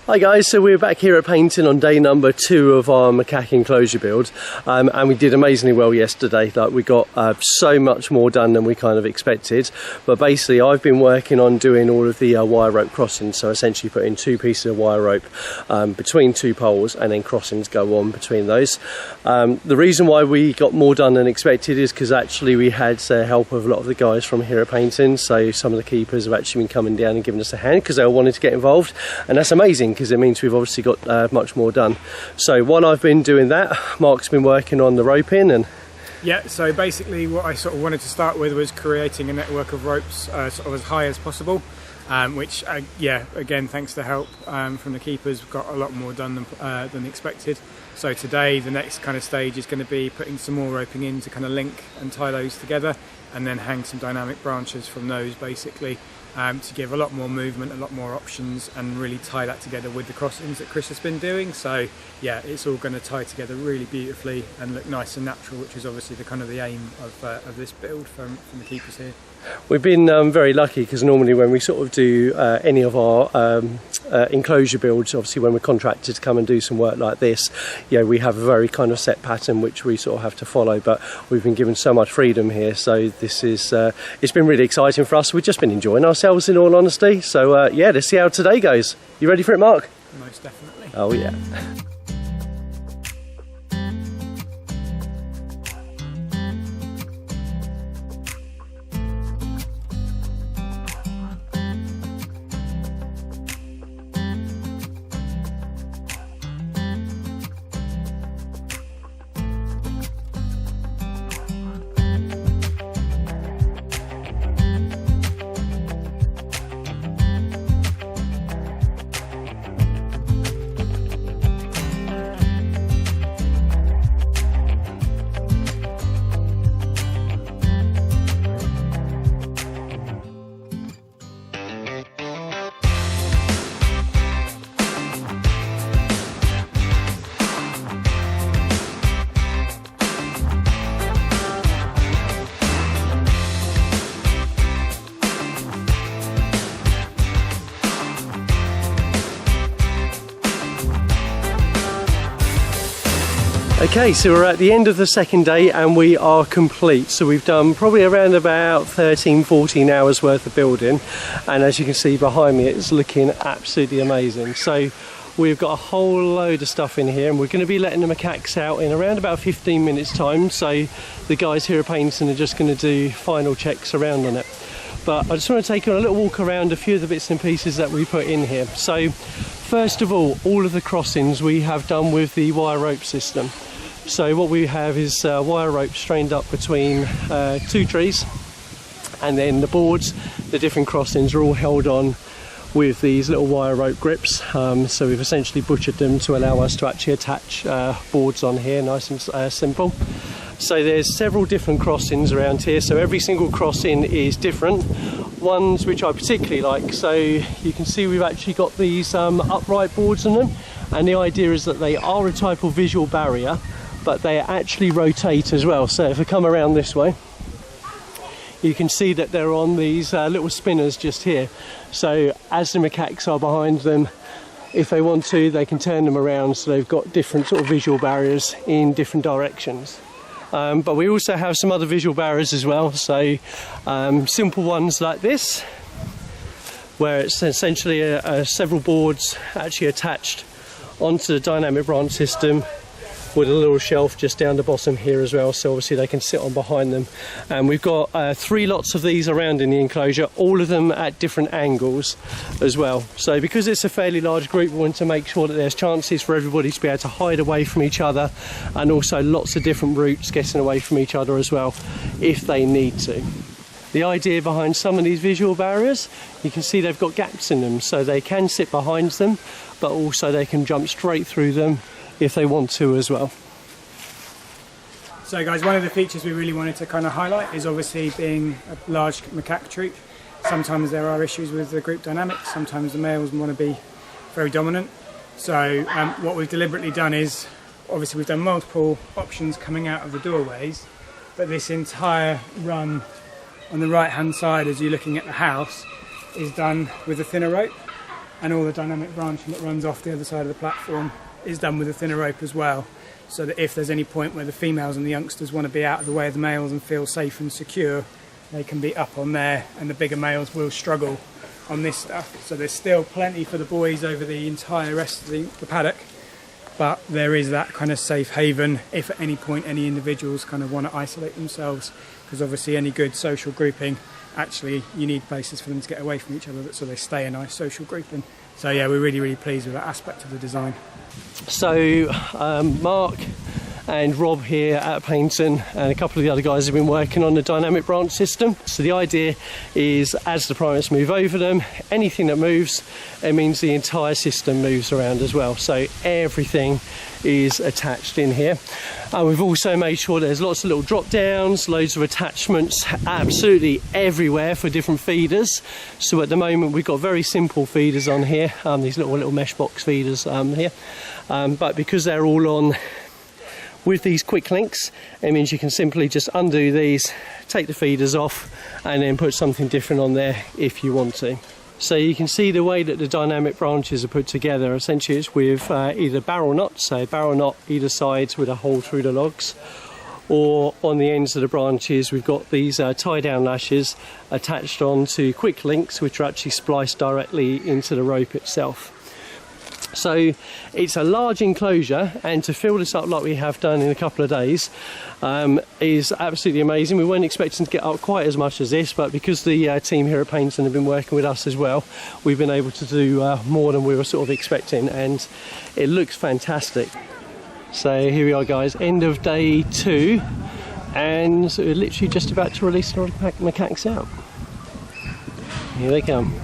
Hi guys, so we're back here at Paignton on day number 2 of our macaque enclosure build, and we did amazingly well yesterday. Like, we got so much more done than we kind of expected. But basically I've been working on doing all of the wire rope crossings, so essentially putting 2 pieces of wire rope between 2 poles, and then crossings go on between those. The reason why we got more done than expected is because actually we had help of a lot of the guys from here at Paignton, so some of the keepers have actually been coming down and giving us a hand because they all wanted to get involved, and that's amazing because it means we've obviously got much more done. So while I've been doing that, Mark's been working on the roping. And yeah, so basically what I sort of wanted to start with was creating a network of ropes sort of as high as possible, which yeah, again, thanks to help from the keepers, we've got a lot more done than expected. So today the next kind of stage is going to be putting some more roping in to kind of link and tie those together, and then hang some dynamic branches from those basically, to give a lot more movement, a lot more options, and really tie that together with the crossings that Chris has been doing. So yeah, it's all going to tie together really beautifully and look nice and natural, which is obviously the kind of the aim of this build from the keepers here. We've been very lucky because normally when we sort of do any of our enclosure builds, obviously when we're contracted to come and do some work like this, yeah, we have a very kind of set pattern which we sort of have to follow, but we've been given so much freedom here, so this is it's been really exciting for us. We've just been enjoying ourselves, in all honesty. So yeah, let's see how today goes. You ready for it, Mark? Most definitely. Oh yeah. Okay, so we're at the end of the second day and we are complete. So we've done probably around about 13-14 hours worth of building, and as you can see behind me, it's looking absolutely amazing. So we've got a whole load of stuff in here, and we're going to be letting the macaques out in around about 15 minutes time. So the guys here at Paignton are just going to do final checks around on it. But I just want to take you on a little walk around a few of the bits and pieces that we put in here. So first of all of the crossings we have done with the wire rope system. So what we have is wire rope strained up between 2 trees, and then the boards, the different crossings, are all held on with these little wire rope grips. So we've essentially butchered them to allow us to actually attach boards on here, nice and simple. So there's several different crossings around here, so every single crossing is different. Ones which I particularly like, so you can see we've actually got these upright boards on them, and the idea is that they are a type of visual barrier, but they actually rotate as well. So if I come around this way, you can see that they're on these little spinners just here. So as the macaques are behind them, if they want to, they can turn them around, so they've got different sort of visual barriers in different directions. But we also have some other visual barriers as well, so simple ones like this, where it's essentially several boards actually attached onto the dynamic branch system, with a little shelf just down the bottom here as well, so obviously they can sit on behind them. And we've got 3 lots of these around in the enclosure, all of them at different angles as well. So because it's a fairly large group, we want to make sure that there's chances for everybody to be able to hide away from each other, and also lots of different routes getting away from each other as well if they need to. The idea behind some of these visual barriers, you can see they've got gaps in them, so they can sit behind them, but also they can jump straight through them if they want to as well. So guys, one of the features we really wanted to kind of highlight is obviously being a large macaque troop. Sometimes there are issues with the group dynamics, sometimes the males want to be very dominant. So what we've deliberately done is, obviously we've done multiple options coming out of the doorways, but this entire run on the right hand side as you're looking at the house is done with a thinner rope. and all the dynamic branching that runs off the other side of the platform is done with a thinner rope as well, so that if there's any point where the females and the youngsters want to be out of the way of the males and feel safe and secure, they can be up on there, and the bigger males will struggle on this stuff. So there's still plenty for the boys over the entire rest of the paddock, but there is that kind of safe haven if at any point any individuals kind of want to isolate themselves, because obviously any good social grouping, actually you need places for them to get away from each other so they stay a nice social grouping. So yeah, we're really, really pleased with that aspect of the design. So Mark and Rob here at Paignton and a couple of the other guys have been working on the dynamic branch system. So the idea is, as the primates move over them, anything that moves, it means the entire system moves around as well. So everything is attached in here. And we've also made sure there's lots of little drop downs, loads of attachments absolutely everywhere for different feeders. So at the moment we've got very simple feeders on here, these little mesh box feeders here. But because they're all on with these quick links, it means you can simply just undo these, take the feeders off, and then put something different on there if you want to. So you can see the way that the dynamic branches are put together. Essentially it's with either barrel knot, so barrel knot either side with a hole through the logs, or on the ends of the branches we've got these tie down lashes attached onto quick links, which are actually spliced directly into the rope itself. So it's a large enclosure, and to fill this up like we have done in a couple of days is absolutely amazing. We weren't expecting to get up quite as much as this, but because the team here at Paignton have been working with us as well, we've been able to do more than we were sort of expecting, and it looks fantastic. So here we are guys, end of day 2, and we're literally just about to release the macaques out. Here they come.